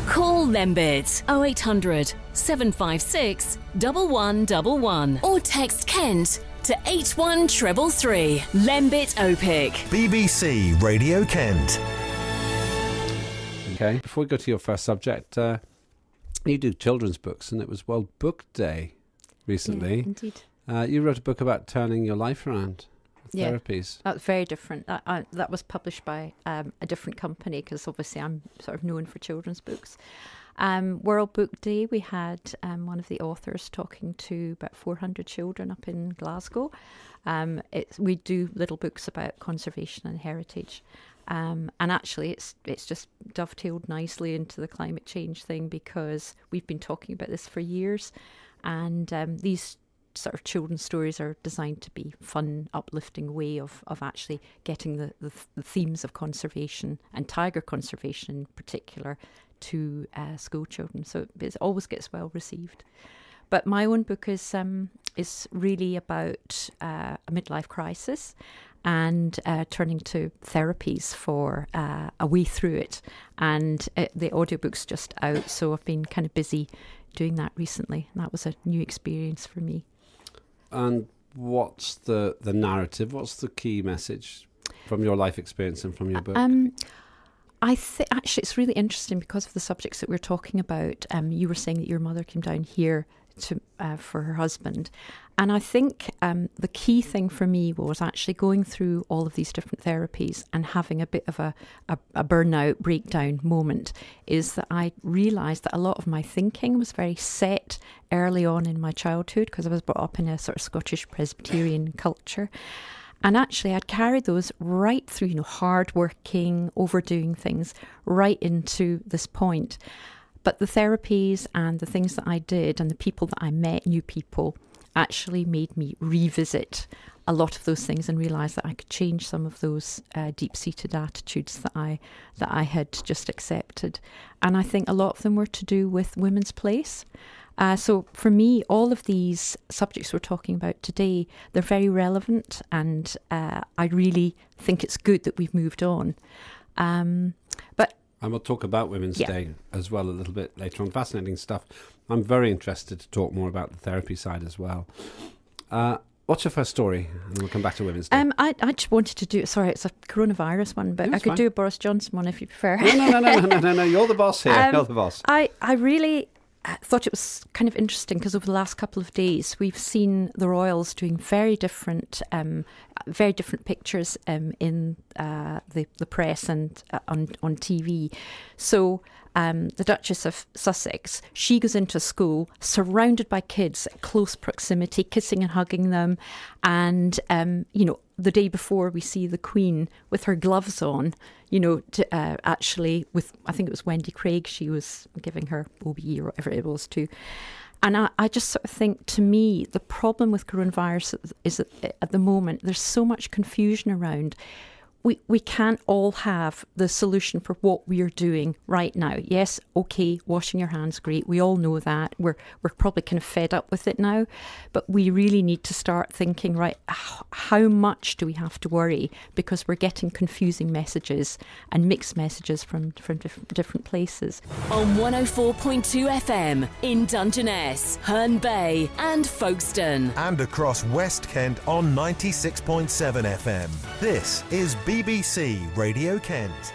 Call Lembit 0800 756 1111 or text Kent to 81333. Lembit Opik. BBC Radio Kent. Okay, before we go to your first subject, you do children's books, and it was World Book Day recently. Yeah, indeed. You wrote a book about turning your life around. Therapies. That's very different. That was published by a different company, because obviously I'm sort of known for children's books. World Book Day, we had one of the authors talking to about 400 children up in Glasgow. We do little books about conservation and heritage. And actually, it's just dovetailed nicely into the climate change thing, because we've been talking about this for years. And these sort of children's stories are designed to be fun, uplifting way of actually getting the themes of conservation and tiger conservation in particular to school children. So it always gets well received. But my own book is really about a midlife crisis and turning to therapies for a way through it. And the audiobook's just out, so I've been kind of busy doing that recently. And that was a new experience for me. And what's the narrative? What's the key message from your life experience and from your book? I think actually it's really interesting because of the subjects that we're talking about. You were saying that your mother came down here for her husband. And I think the key thing for me was actually going through all of these different therapies and having a bit of a burnout breakdown moment, is that I realised that a lot of my thinking was very set early on in my childhood, because I was brought up in a sort of Scottish Presbyterian culture. And actually I'd carried those right through, hard working, overdoing things, right into this point. But the therapies and the things that I did and the people that I met, new people, actually made me revisit a lot of those things and realise that I could change some of those deep-seated attitudes that I had just accepted. And I think a lot of them were to do with women's place. So for me, all of these subjects we're talking about today, they're very relevant, and I really think it's good that we've moved on. And we'll talk about Women's Day as well a little bit later on. Fascinating stuff. I'm very interested to talk more about the therapy side as well. What's your first story? And we'll come back to Women's Day. I just wanted to do, sorry, it's a coronavirus one, but I could do a Boris Johnson one if you prefer. No, you're the boss here. You're the boss. I really thought it was kind of interesting, because over the last couple of days we've seen the royals doing very different pictures in the press and on TV. So the Duchess of Sussex, she goes into school surrounded by kids at close proximity, kissing and hugging them. And, the day before we see the Queen with her gloves on, actually with, I think it was Wendy Craig, she was giving her OBE or whatever it was to. And I just sort of think, to me, the problem with coronavirus is that at the moment there's so much confusion around. We can't all have the solution for what we are doing right now. Yes, okay, washing your hands, great. We all know that. We're probably kind of fed up with it now. But we really need to start thinking, right, how much do we have to worry? Because we're getting confusing messages and mixed messages from different places. On 104.2 FM in Dungeness, Herne Bay and Folkestone. And across West Kent on 96.7 FM. This is BBC Radio Kent.